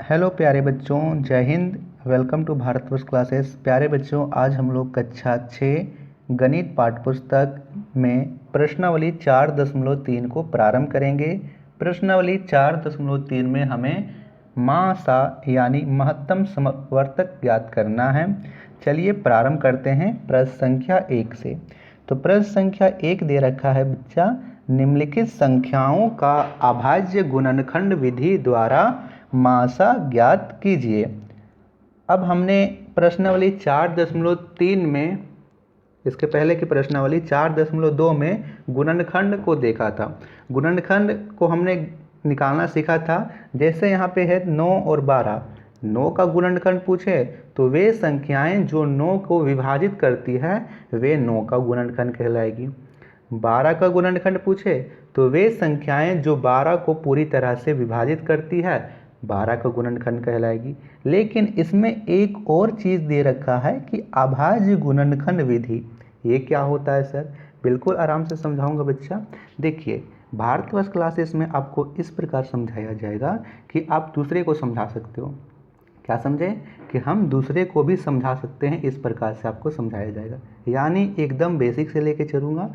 Hello प्यारे बच्चों, जय Hind. Welcome to Bharatvarsh classes. प्यारे बच्चों, आज हम लोग कक्षा 6 गणित पाठ्यपुस्तक में प्रश्नावली 4.3 को प्रारंभ करेंगे। प्रश्नावली 4.3 में हमें मासा यानी महत्तम समवर्तक ज्ञात करना है। चलिए प्रारंभ करते हैं प्रश्न संख्या 1 से। तो प्रश्न संख्या 1 दे रखा है बच्चा, निम्नलिखित संख्याओं का अभाज्य गुणनखंड विधि द्वारा मासा ज्ञात कीजिए। अब हमने प्रश्नावली 4.3 में, इसके पहले की प्रश्नावली 4.2 में गुणनखंड को देखा था। गुणनखंड को हमने निकालना सीखा था। जैसे यहाँ पे है 9 और 12। 9 का गुणनखंड पूछे तो वे संख्याएं जो 9 को विभाजित करती है वे 9 का गुणनखंड कहलाएगी। 12 का गुणनखंड पूछे तो वे संख्याएं जो 12 को पूरी तरह से विभाजित करती है 12 का गुणनखंड कहलाएगी। लेकिन इसमें एक और चीज़ दे रखा है कि अभाज्य गुणनखंड विधि। ये क्या होता है सर? बिल्कुल आराम से समझाऊंगा बच्चा। देखिए, भारतवर्ष क्लासेस में आपको इस प्रकार समझाया जाएगा कि आप दूसरे को समझा सकते हो। क्या समझे? कि हम दूसरे को भी समझा सकते हैं। इस प्रकार से आपको समझाया जाएगा, यानी एकदम बेसिक से लेके चलूँगा,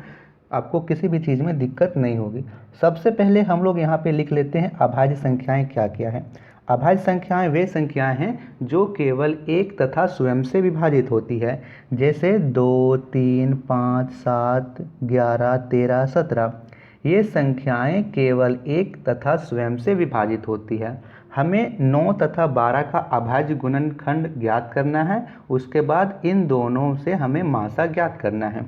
आपको किसी भी चीज़ में दिक्कत नहीं होगी। सबसे पहले हम लोग यहाँ पे लिख लेते हैं अभाज्य संख्याएं क्या क्या है। अभाज्य संख्याएं वे संख्याएं हैं जो केवल एक तथा स्वयं से विभाजित होती है। जैसे 2, 3, 5, 7, 11, 13, 17। ये संख्याएं केवल एक तथा स्वयं से विभाजित होती है। हमें 9 तथा 12 का अभाज्य गुणनखंड ज्ञात करना है। उसके बाद इन दोनों से हमें मासा ज्ञात करना है।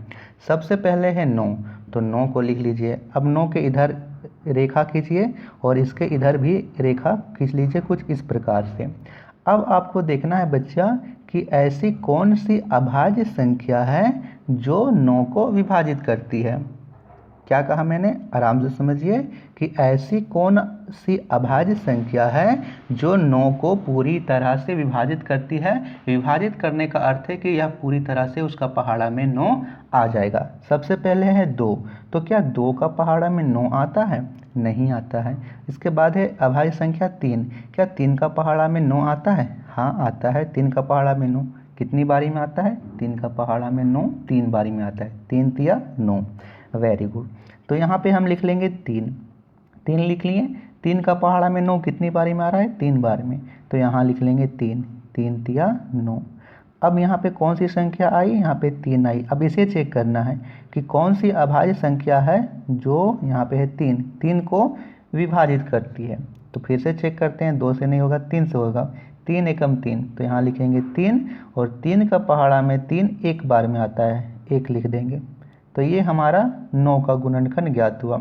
सबसे पहले है 9, तो 9 को लिख लीजिए। अब 9 के इधर रेखा खींचिए और इसके इधर भी रेखा खींच लीजिए कुछ इस प्रकार से। अब आपको देखना है बच्चा कि ऐसी कौन सी अभाज्य संख्या है जो 9 को विभाजित करती है। क्या कहा मैंने? आराम से समझिए कि ऐसी कौन सी अभाज्य संख्या है जो 9 को पूरी तरह से विभाजित करती है। विभाजित करने का अर्थ है कि यह पूरी तरह से उसका पहाड़ा में 9 आ जाएगा। सबसे पहले है 2, तो क्या 2 का पहाड़ा में 9 आता है? नहीं आता है। इसके बाद है अभाज्य संख्या 3। क्या 3 का पहाड़ा में 9 आता है? हाँ आता है। 3 का पहाड़ा में 9 कितनी बारी में आता है? 3 का पहाड़ा में 9 3 बारी में आता है। 3 तिया 9। Very good. तो यहाँ पे हम लिख लेंगे 3। 3 लिख लिए। 3 का पहाड़ा में 9 कितनी बारी में आ रहा है? 3 बार में। तो यहाँ लिख लेंगे 3। 3 तिया 9। अब यहाँ पे कौन सी संख्या आई? यहाँ पे 3 आई। अब इसे चेक करना है कि कौन सी अभाज्य संख्या है जो यहाँ पे है 3, 3 को विभाजित करती है। तो फिर से चेक करते हैं। 2 से नहीं होगा, 3 से होगा। 3 एकम 3, तो यहाँ लिखेंगे 3 और 3 का पहाड़ा में 3 एक बार में आता है, 1 लिख देंगे। तो ये हमारा 9 का गुणनखंड ज्ञात हुआ।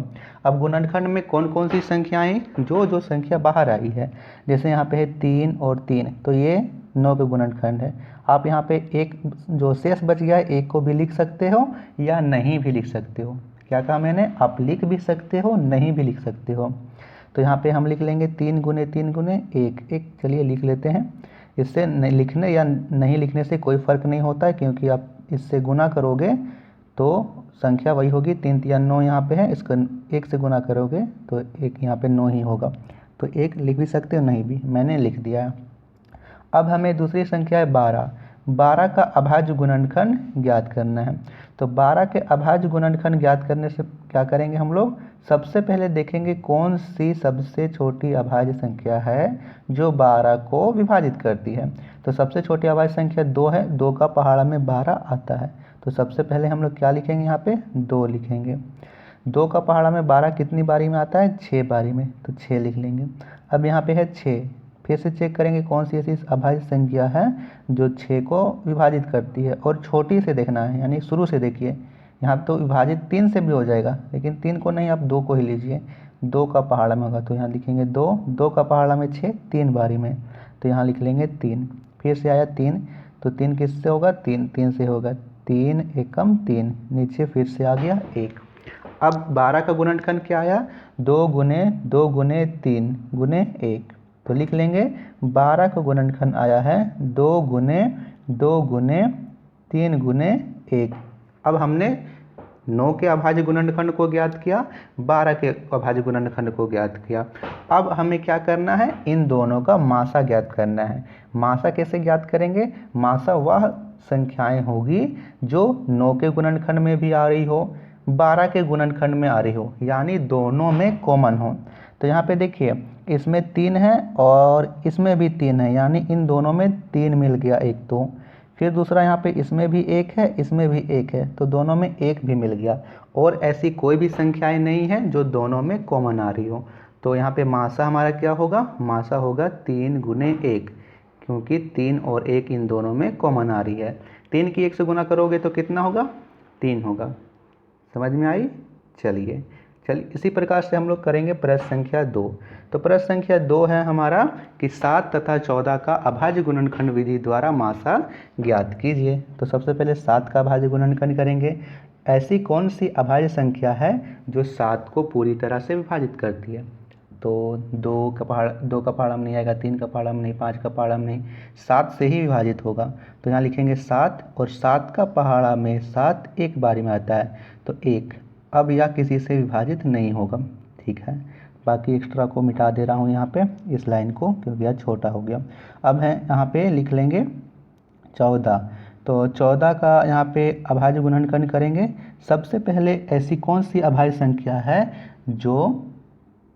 अब गुणनखंड में कौन कौन सी संख्याएं, जो संख्या बाहर आई है, जैसे यहाँ पे है 3 और 3, तो ये 9 के गुणनखंड है। आप यहाँ पे एक जो शेष बच गया है, एक को भी लिख सकते हो या नहीं भी लिख सकते हो। क्या कहा मैंने? आप लिख भी सकते हो, नहीं भी लिख सकते हो। तो यहाँ पे हम लिख लेंगे 3 गुने 3 गुने 1 1। चलिए लिख लेते हैं। इससे लिखने या नहीं लिखने से कोई फ़र्क नहीं होता है, क्योंकि आप इससे गुना करोगे तो संख्या वही होगी। 3 तिया 9 यहाँ पे है, इसको 1 से गुना करोगे तो 1 यहाँ पे 9 ही होगा। तो 1 लिख भी सकते हो, नहीं भी, मैंने लिख दिया है। अब हमें दूसरी संख्या है 12। 12 का अभाज्य गुणनखंड ज्ञात करना है। तो 12 के अभाज्य गुणनखंड ज्ञात करने से क्या करेंगे हम लोग? सबसे पहले देखेंगे कौन सी सबसे छोटी अभाज्य संख्या है जो 12 को विभाजित करती है। तो सबसे छोटी अभाज्य संख्या 2 है। 2 का पहाड़ा में 12 आता है। तो सबसे पहले हम लोग क्या लिखेंगे? यहाँ पे 2 लिखेंगे। 2 का पहाड़ा में 12 कितनी बारी में आता है? 6 बारी में, तो 6 लिख लेंगे। अब यहाँ पे है 6। फिर से चेक करेंगे कौन सी ऐसी अभाज्य संख्या है जो 6 को विभाजित करती है, और छोटी से देखना है, यानी शुरू से देखिए। यहाँ तो विभाजित 3 से भी हो जाएगा, लेकिन 3 को नहीं, आप 2 को ही लीजिए। 2 का पहाड़ा में होगा तो यहाँ लिखेंगे 2। 2 का पहाड़ा में 6 3 बारी में, तो यहाँ लिख लेंगे 3। फिर से आया 3, तो 3 किससे होगा? 3 से होगा। 3 एकम 3, नीचे फिर से आ गया 1। अब 12 का गुणनखंड क्या आया? 2 गुने 2 गुने 3 गुने 1। तो लिख लेंगे 12 का गुणनखंड आया है 2 गुने 2 गुने 3 गुने 1। अब हमने 9 के अभाज्य गुणनखंड को ज्ञात किया, 12 के अभाज्य गुणनखंड को ज्ञात किया। अब हमें क्या करना है, इन दोनों का मासा ज्ञात करना है। मासा कैसे ज्ञात करेंगे, मासा वह संख्याएं होगी जो 9 के गुणनखंड में भी आ रही हो, 12 के गुणनखंड में आ रही हो, यानी दोनों में कॉमन हो। तो यहाँ पे देखिए इसमें 3 है और इसमें भी 3 है, यानी इन दोनों में 3 मिल गया एक तो। फिर दूसरा यहाँ पे इसमें भी 1 है, इसमें भी 1 है, तो दोनों में 1 भी मिल गया। और ऐसी कोई भी संख्याएं नहीं है जो दोनों में कॉमन आ रही हो। तो यहाँ पे मासा हमारा क्या होगा, मासा होगा 3 गुने 1, क्योंकि 3 और 1 इन दोनों में कॉमन आ रही है। 3 की 1 से गुना करोगे तो कितना होगा, 3 होगा। समझ में आई। चलिए इसी प्रकार से हम लोग करेंगे प्रश्न संख्या 2। तो प्रश्न संख्या 2 है हमारा कि 7 तथा 14 का अभाज्य गुणनखंड विधि द्वारा मासा ज्ञात कीजिए। तो सबसे पहले 7 का अभाज्य गुणनखंड करेंगे। ऐसी कौन सी अभाज्य संख्या है जो 7 को पूरी तरह से विभाजित करती है। तो 2 का पहाड़ा में नहीं आएगा, 3 का पहाड़ा में नहीं, 5 का पहाड़ा में नहीं, 7 से ही विभाजित होगा। तो यहाँ लिखेंगे 7 और 7 का पहाड़ा में 7 एक बारी में आता है तो 1। अब यह किसी से विभाजित नहीं होगा, ठीक है। बाकी एक्स्ट्रा को मिटा दे रहा हूँ यहाँ पे इस लाइन को, क्योंकि यह छोटा हो गया। अब है यहाँ पे लिख लेंगे 14। तो 14 का यहाँ पे अभाज्य गुणनखंड करेंगे। सबसे पहले ऐसी कौन सी अभाज्य संख्या है जो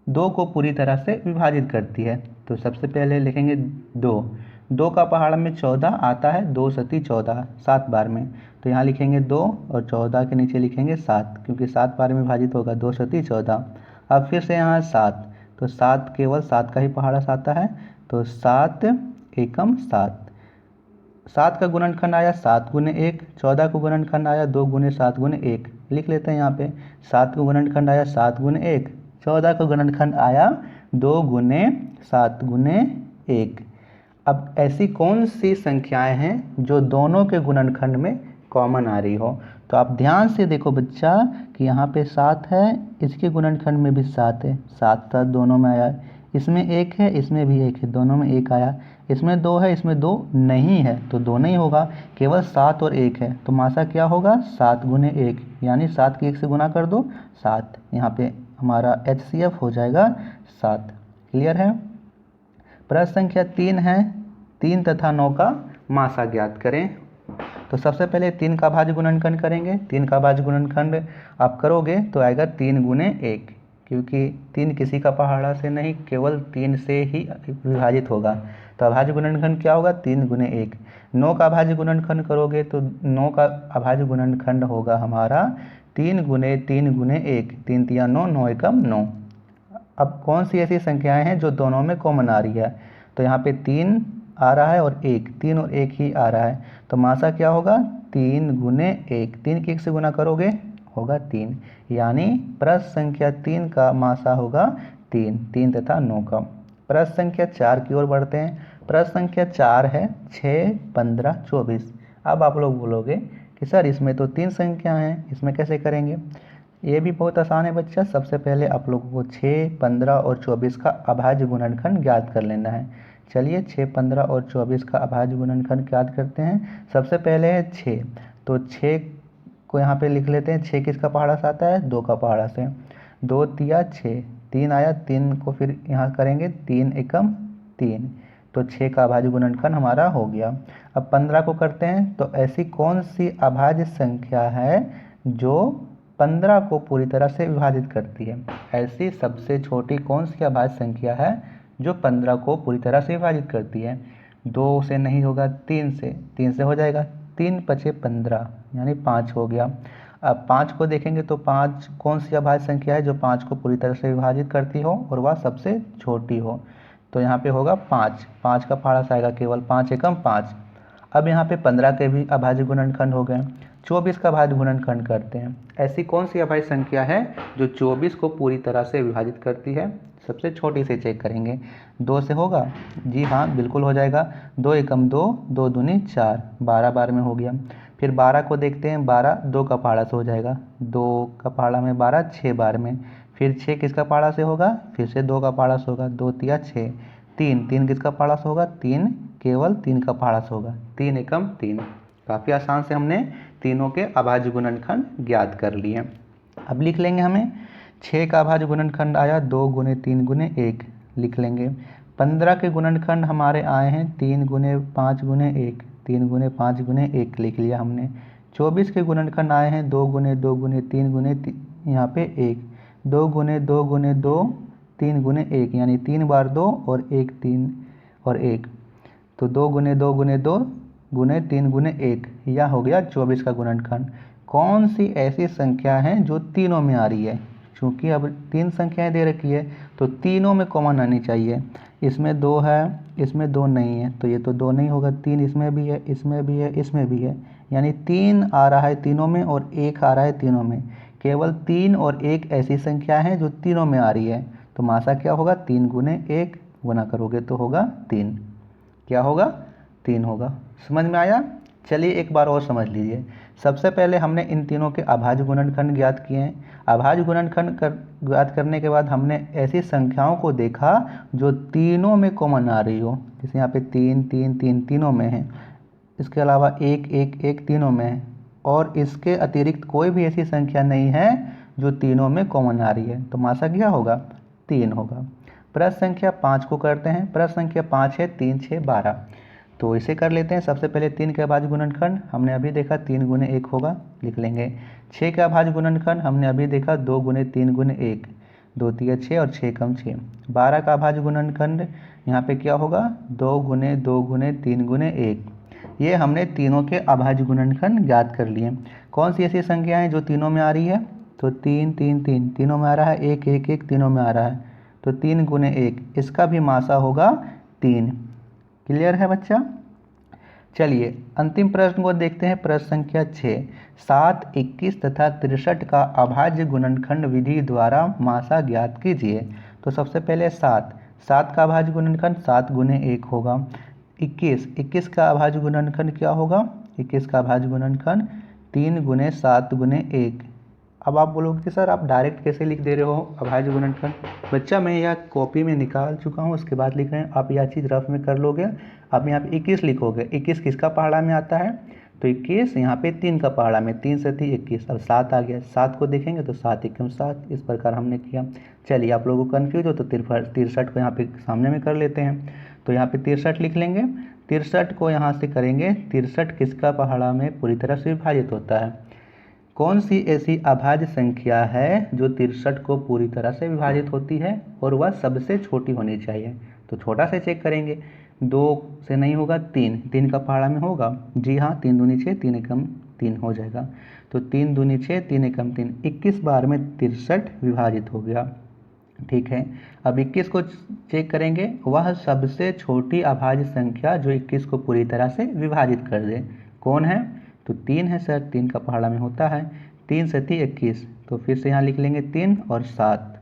2 को पूरी तरह से विभाजित करती है। तो सबसे पहले लिखेंगे 2 का पहाड़ा में 14 आता है, 2 सती 14 7 बार में। तो यहाँ लिखेंगे 2 और 14 के नीचे लिखेंगे 7, क्योंकि 7 बार में विभाजित होगा, 2 सती 14। अब फिर से यहाँ 7, तो 7 केवल 7 का ही पहाड़ा से आता है, तो 7 एकम 7। 7 का गुणनखंड आया 7 गुने 1, 14 का गुणनखंड आया 2 गुने 7 गुने 1। लिख लेते हैं यहाँ पे 7 का गुणनखंड आया 7 गुने 1, 14 का गुणनखंड आया 2 गुने 7 गुने 1। अब ऐसी कौन सी संख्याएं हैं जो दोनों के गुणनखंड में कॉमन आ रही हो। तो आप ध्यान से देखो बच्चा कि यहाँ पे 7 है, इसके गुणनखंड में भी 7 है, 7 7 दोनों में आया। इसमें 1 है, इसमें भी 1 है, दोनों में 1 आया। इसमें 2 है, इसमें 2 नहीं है, तो 2 नहीं होगा, केवल 7 और 1 है। तो मासा क्या होगा, 7 गुने 1, यानी 7 की 1 से गुना कर दो 7। यहाँ पे हमारा HCF हो जाएगा 7। क्लियर है। प्रश्न संख्या 3 है 3 तथा 9 का मासा ज्ञात करें। तो सबसे पहले 3 का अभाज्य गुणनखंड करेंगे। 3 का अभाज्य गुणनखंड आप करोगे तो आएगा 3 गुने 1, क्योंकि 3 किसी का पहाड़ा से नहीं, केवल 3 से ही विभाजित होगा। तो अभाज्य गुणनखंड क्या होगा, 3 गुने 1। 9 का अभाज्य गुणनखंड करोगे तो 9 का अभाज्य गुणनखंड होगा हमारा 3 गुने 1, 3 तिया 9, 9 एकम 9। अब कौन सी ऐसी संख्याएं हैं जो दोनों में कॉमन आ रही है। तो यहाँ पे 3 आ रहा है और 1, 3 और 1 ही आ रहा है। तो मासा क्या होगा, 3 गुने 1, 3 की 1 से गुना करोगे होगा 3, यानी प्रश्न संख्या 3 का मासा होगा 3 तथा 9 का। प्रश्न संख्या 4 की ओर बढ़ते हैं। प्रश्न संख्या 4 है 6, 15, 24। अब आप लोग बोलोगे कि सर इसमें तो 3 संख्या हैं, इसमें कैसे करेंगे। ये भी बहुत आसान है बच्चा। सबसे पहले आप लोगों को 6, 15 और 24 का अभाज्य गुणनखंड ज्ञात कर लेना है। चलिए 6, 15 और 24 का अभाज्य गुणनखंड ज्ञात करते हैं। सबसे पहले है 6, तो 6 को यहाँ पे लिख लेते हैं। 6 किसका पहाड़ा से आता है, 2 का पहाड़ा से। 2 तिया 6, 3 आया, 3 को फिर यहाँ करेंगे 3 एकम 3, तो 6 का अभाज्य गुणनखंड हमारा हो गया। अब 15 को करते हैं। तो ऐसी कौन सी अभाज्य संख्या है जो 15 को पूरी तरह से विभाजित करती है। ऐसी सबसे छोटी कौन सी अभाज्य संख्या है जो 15 को पूरी तरह से विभाजित करती है। 2 से नहीं होगा, 3 से हो जाएगा। 3 पचे 15, यानी 5 हो गया। अब 5 को देखेंगे तो 5 कौन सी अभाज्य संख्या है जो 5 को पूरी तरह से विभाजित करती हो और वह सबसे छोटी हो। तो यहाँ पे होगा 5 का पहाड़ा से आएगा केवल 5 एकम 5। अब यहाँ पे 15 के भी अभाज्य गुणनखंड हो गए। 24 का अभाज्य गुणनखंड करते हैं। ऐसी कौन सी अभाज्य संख्या है जो 24 को पूरी तरह से विभाजित करती है। सबसे छोटी से चेक करेंगे। 2 से होगा, जी हाँ बिल्कुल हो जाएगा। 2 एकम 2, 2 दूनी 4, 12 बार में हो गया। फिर 12 को देखते हैं। 12 2 का पहाड़ा से हो जाएगा, 2 का पहाड़ा में 12 6 बार में। फिर 6 किसका पहाड़ा से होगा, फिर से 2 का पहाड़ा से होगा, 2 तिया 6। 3 किसका पहाड़ा से होगा, 3 केवल 3 का पहाड़ा से होगा, 3 एकम 3। काफ़ी आसान से हमने तीनों के अभाज्य गुणनखंड ज्ञात कर लिए। अब लिख लेंगे हमें 6 का अभाज्य गुणनखंड आया 2 गुने 3 गुने 1 लिख लेंगे। 15 के गुणनखंड हमारे आए हैं 3 गुने 5 गुने 1, 3 गुने 5 गुने 1 लिख लिया हमने। 24 के गुणनखंड आए हैं 2 गुने 2 गुने 3 गुने यहाँ पे 1, 2 गुने 2 गुने 2 3 गुने 1 यानी 3 बार 2 और 1 3 और 1, तो 2 गुने 2 गुने 2 गुने 3 गुने 1, यह हो गया 24 का गुणनखंड। कौन सी ऐसी संख्या है जो तीनों में आ रही है? क्योंकि अब 3 संख्याएं दे रखी है तो तीनों में कॉमन आनी चाहिए। इसमें 2 है, इसमें 2 नहीं है, तो ये तो 2 नहीं होगा। 3 इसमें भी है, इसमें भी है, इसमें भी है, यानी 3 आ रहा है तीनों में और 1 आ रहा है तीनों में। केवल 3 और 1 ऐसी संख्या है जो तीनों में आ रही है, तो मासा क्या होगा? 3 गुने 1 गुना करोगे तो होगा 3। क्या होगा? 3 होगा। समझ में आया? चलिए एक बार और समझ लीजिए। सबसे पहले हमने इन तीनों के अभाज्य गुणनखंड ज्ञात किए हैं। अभाज्य गुणनखंड ज्ञात करने के बाद हमने ऐसी संख्याओं को देखा जो तीनों में कॉमन आ रही हो, जैसे यहाँ पे 3 3 3 तीनों में है, इसके अलावा 1 1 1 तीनों में है, और इसके अतिरिक्त कोई भी ऐसी संख्या नहीं है जो तीनों में कॉमन आ रही है, तो मासा क्या होगा? 3 होगा। प्रश्न संख्या 5 को करते हैं। प्रश्न संख्या 5 है 3 6 12, तो इसे कर लेते हैं। सबसे पहले 3 के अभाज्य गुणनखंड हमने अभी देखा 3 गुने 1 होगा, लिख लेंगे। 6 के अभाज्य गुणनखंड हमने अभी देखा 2 गुने 3 गुने 1, 2 तिया 6 और 6 कम 6। 12 का अभाज्य गुणनखंड यहाँ पे क्या होगा? 2 गुने 2 गुने 3 गुने 1। ये हमने तीनों के अभाज्य गुणनखंड ज्ञात कर लिए। कौन सी ऐसी संख्या है जो तीनों में आ रही है? तो 3 3 3 तीनों में आ रहा है, 1 1 1 तीनों में आ रहा है, तो 3 गुने 1, इसका भी मासा होगा 3। क्लियर है बच्चा? चलिए अंतिम प्रश्न को देखते हैं। प्रश्न संख्या 6, 7 21 तथा 63 का अभाज्य गुणनखंड विधि द्वारा मासा ज्ञात कीजिए। तो सबसे पहले 7 का अभाज्य गुणनखंड 7 गुने 1 होगा। 21 का अभाज्य गुणनखंड क्या होगा? 21 का अभाज्य गुणनखंड 3 गुने 7 गुने 1। अब आप बोलोगे कि सर आप डायरेक्ट कैसे लिख दे रहे हो अभाज्य गुणनखंड? बच्चा मैं यह कॉपी में निकाल चुका हूँ, उसके बाद लिख रहे हैं, आप यह चीज़ रफ में कर लोगे। आप यहाँ पे 21 लिखोगे, 21 किसका पहाड़ा में आता है? तो 21 यहाँ पे 3 का पहाड़ा में, 3 से 3 21, अब 7 आ गया। 7 को देखेंगे तो 7 एकम 7, इस प्रकार हमने किया। चलिए आप लोगों को कन्फ्यूज हो तो 63 को यहाँ पे सामने में कर लेते हैं, तो यहाँ पे 63 लिख लेंगे। 63 को यहाँ से करेंगे, 63 किसका पहाड़ा में पूरी तरह से विभाजित होता है? कौन सी ऐसी अभाज्य संख्या है जो 63 को पूरी तरह से विभाजित होती है और वह सबसे छोटी होनी चाहिए? तो छोटा से चेक करेंगे, 2 से नहीं होगा, 3 का पहाड़ा में होगा। जी हाँ, 3 दूनी 6, 3 एकम 3 हो जाएगा, तो 3 दूनी 6, 3 एकम 3, 21 बार में 63 विभाजित हो गया। ठीक है, अब 21 को चेक करेंगे, वह सबसे छोटी अभाज्य संख्या जो 21 को पूरी तरह से विभाजित कर दे कौन है? तो 3 है सर, 3 का पहाड़ा में होता है। 3 से 3 21, तो फिर से यहाँ लिख लेंगे 3 और 7।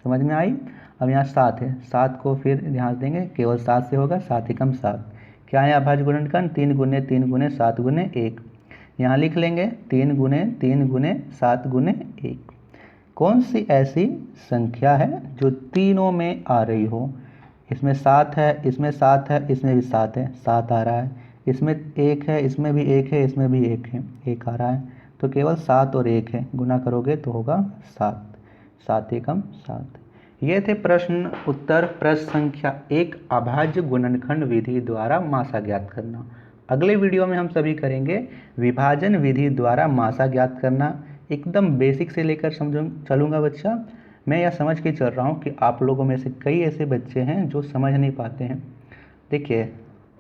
समझ में आई? अब यहाँ 7 है, 7 को फिर ध्यान देंगे, केवल 7 से होगा, 7 एकम 7। क्या है अभाज्य गुणनखंड? 3 गुने 3 गुने 7 गुने 1। यहाँ लिख लेंगे 3 गुने 3 गुने 7 गुने 1। कौन सी ऐसी संख्या है जो तीनों में आ रही हो? इसमें 7 है, इसमें 7 है, इसमें भी 7 है, 7 आ रहा है, इसमें 1 है, इसमें भी 1 है, इसमें भी 1 है, 1 आ रहा है, तो केवल 7 और 1 है, गुना करोगे तो होगा 7, 7 एकम 7। ये थे प्रश्न उत्तर प्रश्न संख्या 1, अभाज्य गुणनखंड विधि द्वारा मासा ज्ञात करना। अगले वीडियो में हम सभी करेंगे विभाजन विधि द्वारा मासा ज्ञात करना। एकदम बेसिक से लेकर चलूँगा बच्चा। मैं यह समझ के चल रहा हूँ कि आप लोगों में से कई ऐसे बच्चे हैं जो समझ नहीं पाते हैं। देखिए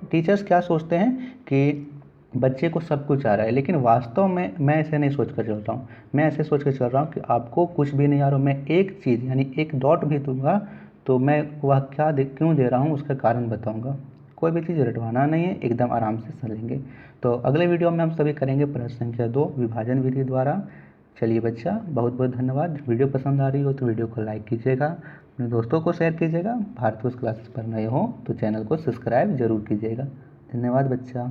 टीचर्स क्या सोचते हैं कि बच्चे को सब कुछ आ रहा है, लेकिन वास्तव में मैं ऐसे नहीं सोच कर चल रहा हूँ। मैं ऐसे सोच कर चल रहा हूँ कि आपको कुछ भी नहीं आ रहा, मैं एक चीज़ यानी एक डॉट भी दूंगा तो मैं वह क्यों दे रहा हूँ उसका कारण बताऊँगा। कोई भी चीज़ रटवाना नहीं है, एकदम आराम से समझेंगे। तो अगले वीडियो में हम सभी करेंगे प्रश्न संख्या 2, विभाजन विधि द्वारा। चलिए बच्चा, बहुत बहुत धन्यवाद। वीडियो पसंद आ रही हो तो वीडियो को लाइक कीजिएगा, अपने दोस्तों को शेयर कीजिएगा। भारतवर्ष क्लासेस पर नए हो तो चैनल को सब्सक्राइब जरूर कीजिएगा। धन्यवाद बच्चा।